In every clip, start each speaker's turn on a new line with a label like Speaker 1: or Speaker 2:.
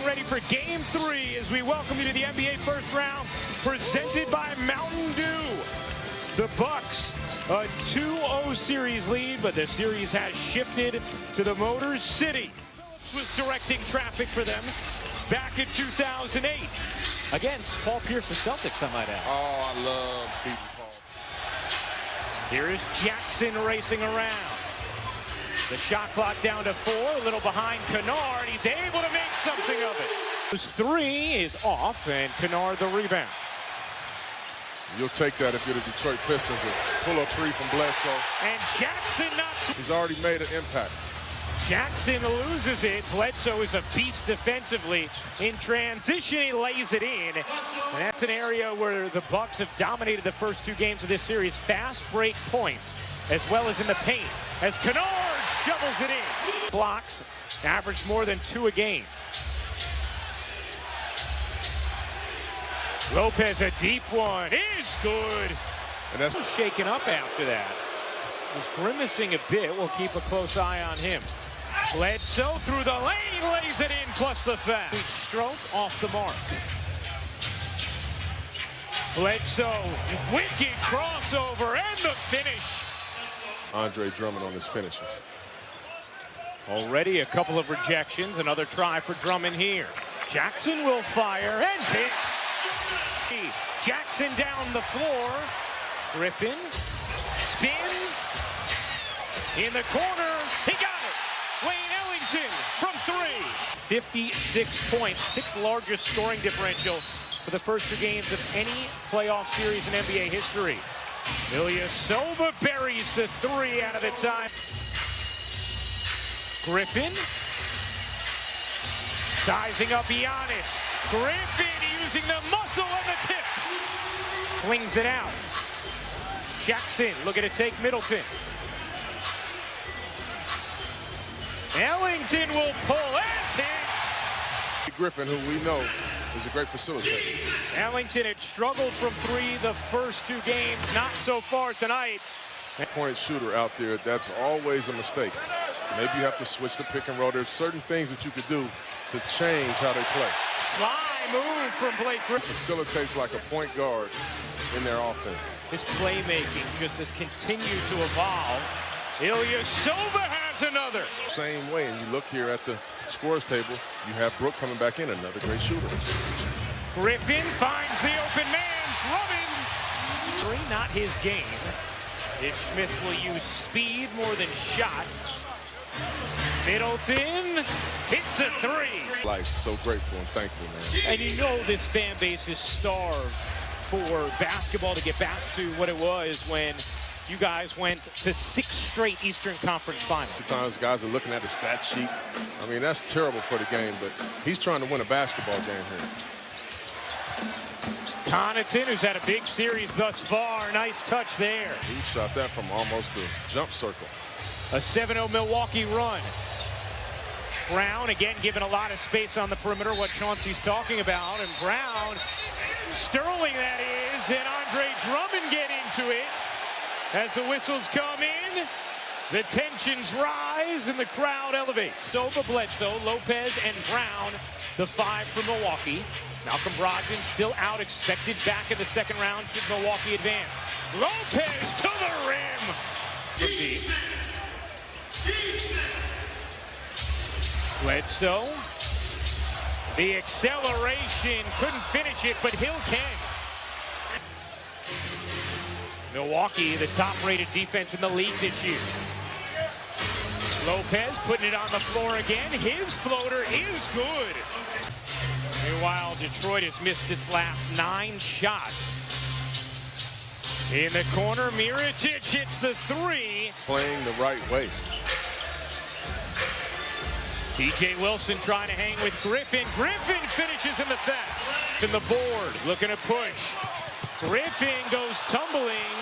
Speaker 1: getting ready for Game 3 as we welcome you to the NBA First Round, presented by Mountain Dew. The Bucks, a 2-0 series lead, but the series has shifted to the Motor City. Was directing traffic for them back in 2008 against Paul Pierce's Celtics, I might add.
Speaker 2: Oh, I love beating Paul.
Speaker 1: Here is Jackson racing around. The shot clock down to 4, a little behind Kennard. He's able to make something of it. This 3 is off, and Kennard the rebound.
Speaker 2: You'll take that if you're the Detroit Pistons. A pull-up 3 from Bledsoe.
Speaker 1: And Jackson knocks.
Speaker 2: He's already made an impact.
Speaker 1: Jackson loses it. Bledsoe is a beast defensively. In transition, he lays it in. And that's an area where the Bucks have dominated the first 2 games of this series. Fast break points, as well as in the paint, as Kennard shovels it in. Blocks, average more than 2 a game. Lopez, a deep one, is good.
Speaker 2: And that's
Speaker 1: shaken up after that. Was grimacing a bit. We'll keep a close eye on him. Bledsoe through the lane, lays it in, plus the foul. Stroke off the mark. Bledsoe, wicked crossover, and the finish.
Speaker 2: Andre Drummond on his finishes.
Speaker 1: Already a couple of rejections. Another try for Drummond here. Jackson will fire and hit. Jackson down the floor. Griffin spins in the corner. He got it. Wayne Ellington from 3. 56 points, 6th largest scoring differential for the first 2 games of any playoff series in NBA history. Ilyasova buries the 3 out of the time. Griffin sizing up Giannis. Griffin using the muscle on the tip. Flings it out. Jackson looking to take Middleton. Ellington will pull and hit.
Speaker 2: Griffin, who we know is a great facilitator.
Speaker 1: Ellington had struggled from 3 the first 2 games, not so far tonight.
Speaker 2: Point shooter out there, that's always a mistake. Maybe you have to switch the pick and roll. There's certain things that you could do to change how they play.
Speaker 1: Sly move from Blake Griffin.
Speaker 2: Facilitates like a point guard in their offense.
Speaker 1: His playmaking just has continued to evolve. Ilyasova has another.
Speaker 2: Same way, and you look here at the scorers table, you have Brook coming back in, another great shooter.
Speaker 1: Griffin finds the open man, Drummond. 3, not his game. Ish Smith will use speed more than shot. Middleton hits a 3.
Speaker 2: Life, so grateful and thankful, man.
Speaker 1: And you know this fan base is starved for basketball to get back to what it was when you guys went to 6 straight Eastern Conference Finals.
Speaker 2: Sometimes guys are looking at the stat sheet. I mean, that's terrible for the game, but he's trying to win a basketball game here.
Speaker 1: Connaughton, who's had a big series thus far. Nice touch there.
Speaker 2: He shot that from almost the jump circle.
Speaker 1: A 7-0 Milwaukee run. Brown, again, given a lot of space on the perimeter, what Chauncey's talking about. And Brown, Sterling that is, and Andre Drummond get into it. As the whistles come in, the tensions rise and the crowd elevates. Sova, Bledsoe, Lopez, and Brown, the 5 for Milwaukee. Malcolm Brogdon still out, expected back in the 2nd round should Milwaukee advance. Lopez to the rim. From deep. Bledsoe. The acceleration, couldn't finish it, but Hill can. Milwaukee, the top-rated defense in the league this year. Lopez putting it on the floor again. His floater is good. Meanwhile, Detroit has missed its last 9 shots. In the corner, Mirotic hits the 3.
Speaker 2: Playing the right way.
Speaker 1: TJ Wilson trying to hang with Griffin. Griffin finishes in the foul. To the board, looking to push. Griffin goes tumbling.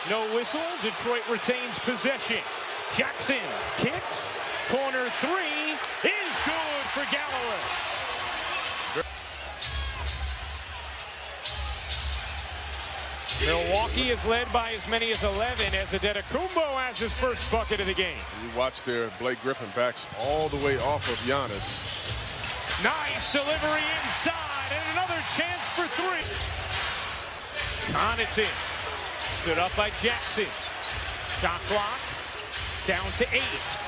Speaker 1: No whistle. Detroit retains possession. Jackson kicks. Corner 3 is good for Galloway. Milwaukee is led by as many as 11 as Adetokounmpo has his first bucket of the game.
Speaker 2: You watch there, Blake Griffin backs all the way off of Giannis.
Speaker 1: Nice delivery inside, and another chance for three. Connaughton stood up by Jackson. Shot clock down to 8.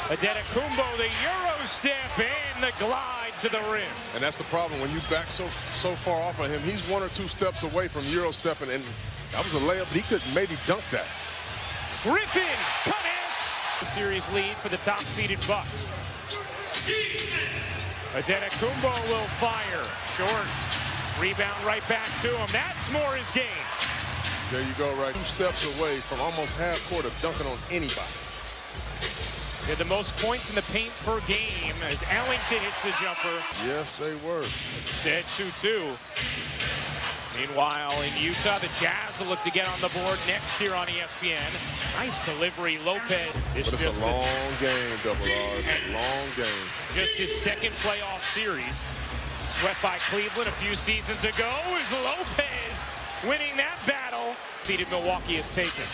Speaker 1: Adetokounmpo, the Euro step and the glide to the rim.
Speaker 2: And that's the problem when you back so far off of him. He's 1 or 2 steps away from Euro stepping, and that was a layup, but he could maybe dunk that.
Speaker 1: Griffin connects. Series lead for the top-seeded Bucks. Adetokounmpo will fire. Short. Rebound right back to him. That's more his game.
Speaker 2: There you go, right. 2 steps away from almost half court of dunking on anybody.
Speaker 1: He had the most points in the paint per game as Ellington hits the jumper.
Speaker 2: Yes, they were.
Speaker 1: Instead, 2-2. Meanwhile, in Utah, the Jazz will look to get on the board next year on ESPN. Nice delivery, Lopez.
Speaker 2: But it's a long game, Double R. It's a long game.
Speaker 1: Just his second playoff series. Swept by Cleveland a few seasons ago is Lopez winning that battle. Seeded Milwaukee is taken.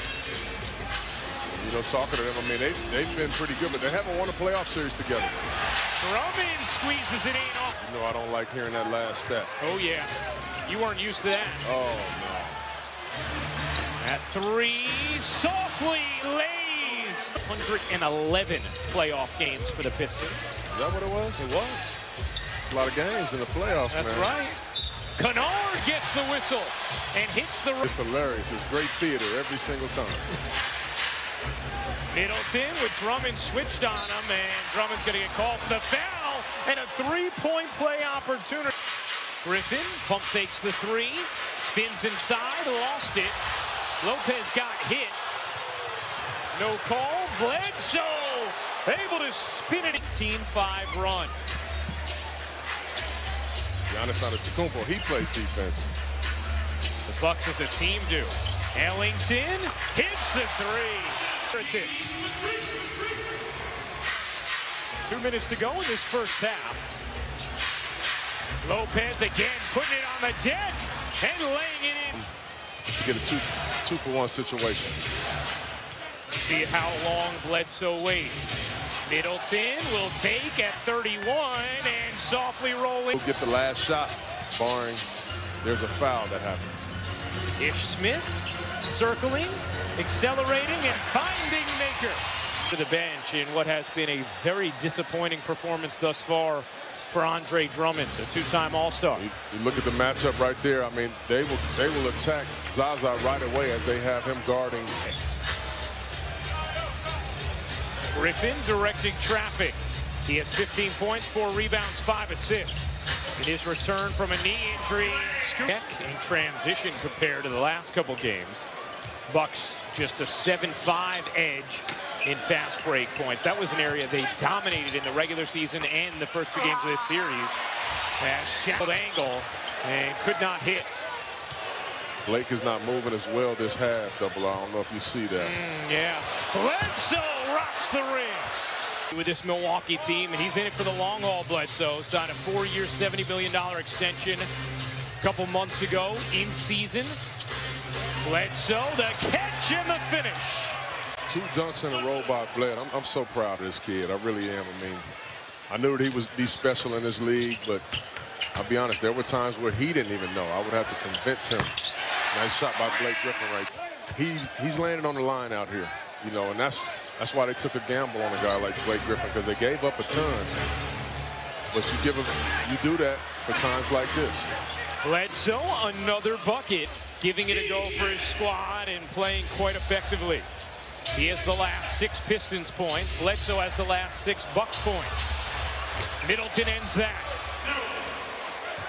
Speaker 2: You know, talking to them, I mean, they've been pretty good, but they haven't won a playoff series together.
Speaker 1: Drummond squeezes it in off.
Speaker 2: You know, I don't like hearing that last stat.
Speaker 1: Oh, yeah. You weren't used to that.
Speaker 2: Oh, no.
Speaker 1: At 3, softly lays. 111 playoff games for the Pistons.
Speaker 2: Is that what it was?
Speaker 1: It was.
Speaker 2: It's a lot of games in the playoffs,
Speaker 1: That's
Speaker 2: man.
Speaker 1: right. Kennard gets the whistle and hits the...
Speaker 2: It's hilarious. It's great theater every single time.
Speaker 1: Middleton with Drummond switched on him, and Drummond's going to get called for the foul, and a 3-point play opportunity. Griffin pump fakes the 3, spins inside, lost it. Lopez got hit. No call. Bledsoe able to spin it. 18-5 run.
Speaker 2: Giannis Antetokounmpo, he plays defense.
Speaker 1: The Bucks as a team do. Ellington hits the 3. 2 minutes to go in this first half. Lopez again putting it on the deck and laying it in.
Speaker 2: To get a two-for-one situation.
Speaker 1: See how long Bledsoe waits. Middleton will take at 31 and softly rolling.
Speaker 2: He'll get the last shot, barring there's a foul that happens.
Speaker 1: Ish Smith circling, accelerating, and finding Maker to the bench in what has been a very disappointing performance thus far for Andre Drummond, the 2-time All-Star.
Speaker 2: You look at the matchup right there. I mean, they will attack Zaza right away as they have him guarding.
Speaker 1: Griffin directing traffic. He has 15 points, 4 rebounds, 5 assists. In his return from a knee injury, in transition compared to the last couple games. Bucks just a 7-5 edge in fast break points. That was an area they dominated in the regular season and the first 2 games of this series. As shackled angle and could not hit.
Speaker 2: Blake is not moving as well this half, Double R. I don't know if you see that.
Speaker 1: Yeah. Bledsoe rocks the ring with this Milwaukee team, and he's in it for the long haul. Bledsoe signed a 4-year, $70 million extension a couple months ago in season. Bledsoe, the catch and the finish.
Speaker 2: 2 dunks in a row by Bled. I'm so proud of this kid. I really am. I mean, I knew that he was special in this league, but I'll be honest, there were times where he didn't even know. I would have to convince him. Nice shot by Blake Griffin right. He's landing on the line out here, you know, and that's why they took a gamble on a guy like Blake Griffin, because they gave up a ton. But you do that for times like this.
Speaker 1: Bledsoe, another bucket, giving it a go for his squad and playing quite effectively. He has the last 6 Pistons points. Bledsoe has the last 6 Bucks points. Middleton ends that.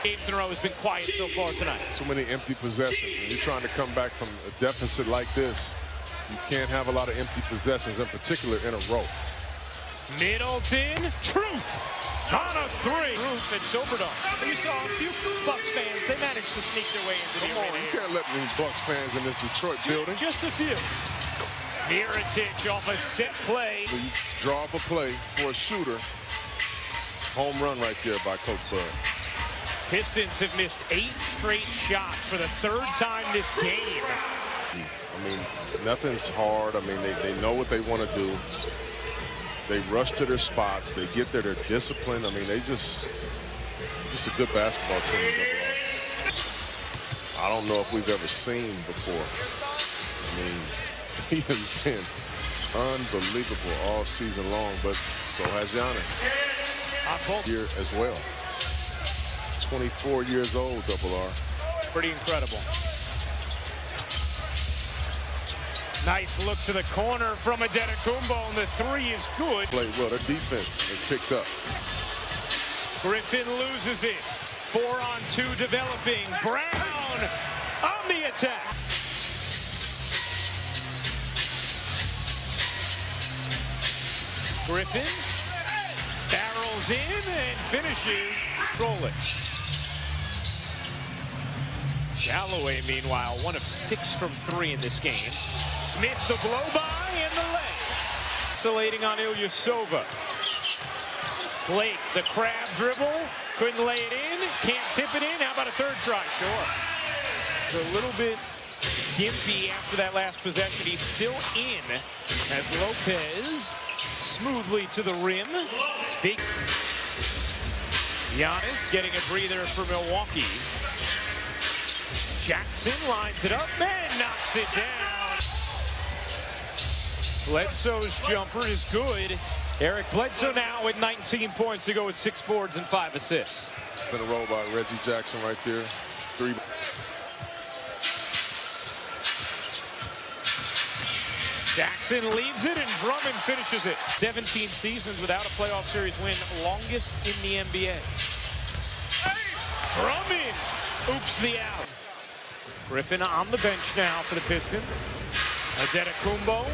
Speaker 1: Games in a row has been quiet so far tonight.
Speaker 2: Too many empty possessions. When you're trying to come back from a deficit like this, you can't have a lot of empty possessions, in particular in a row.
Speaker 1: Middleton, truth on a 3. Truth and Silverdome. You saw a few Bucks fans. They managed to sneak their way into the arena.
Speaker 2: You can't let any Bucks fans in this Detroit building.
Speaker 1: Just a few. Mirotic off a set play.
Speaker 2: When you draw up a play for a shooter, home run right there by Coach Bud.
Speaker 1: Pistons have missed 8 straight shots for the 3rd time this game.
Speaker 2: I mean, nothing's hard. I mean, they know what they want to do. They rush to their spots. They get there. They're disciplined. I mean, just a good basketball team. I don't know if we've ever seen before. I mean, he has been unbelievable all season long, but so has Giannis here as well. 24 years old, Double R.
Speaker 1: Pretty incredible. Nice look to the corner from Antetokounmpo, and the three is good.
Speaker 2: Played well. Their defense is picked up.
Speaker 1: Griffin loses it. 4-on-2 developing. Brown on the attack. Griffin barrels in and finishes. Trolling. Galloway, meanwhile, 1 of 6 from 3 in this game. Smith, the blow by and the leg. Isolating on Ilyasova. Blake, the crab dribble. Couldn't lay it in. Can't tip it in. How about a third try? Sure. It's a little bit gimpy after that last possession. He's still in as Lopez smoothly to the rim. Big. Giannis getting a breather for Milwaukee. Jackson lines it up and knocks it down. Bledsoe's jumper is good. Eric Bledsoe now with 19 points to go with 6 boards and 5 assists.
Speaker 2: Been a roll by Reggie Jackson right there. 3.
Speaker 1: Jackson leads it and Drummond finishes it. 17 seasons without a playoff series win, longest in the NBA. Drummond oops the out. Griffin on the bench now for the Pistons. Antetokounmpo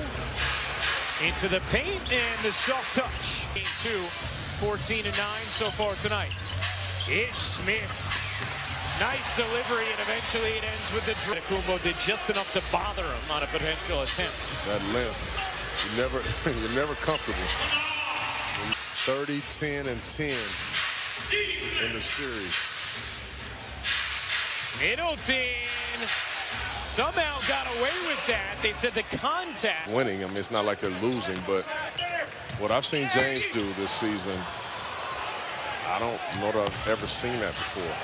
Speaker 1: into the paint and the soft touch. Game 2, 14-9 so far tonight. Ish Smith. Nice delivery, and eventually it ends with the Antetokounmpo did just enough to bother him on a potential attempt.
Speaker 2: That length, you're never comfortable. 30, 10, and 10 in the series.
Speaker 1: Middleton somehow got away with that. They said the contact.
Speaker 2: Winning, I mean, it's not like they're losing, but what I've seen James do this season, I don't know that I've ever seen that before.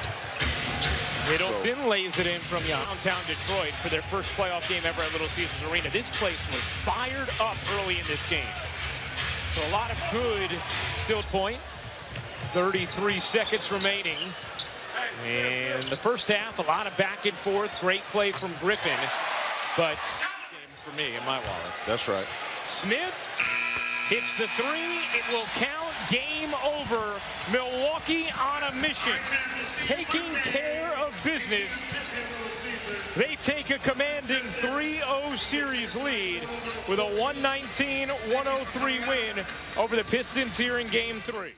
Speaker 1: Middleton lays it in from downtown Detroit for their first playoff game ever at Little Caesars Arena. This place was fired up early in this game. So a lot of good still point. 33 seconds remaining. And the first half, a lot of back and forth. Great play from Griffin. But for me in my wallet.
Speaker 2: That's right.
Speaker 1: Smith hits the 3. It will count. Game over. Milwaukee on a mission. Taking care of business. They take a commanding 3-0 series lead with a 119-103 win over the Pistons here in Game 3.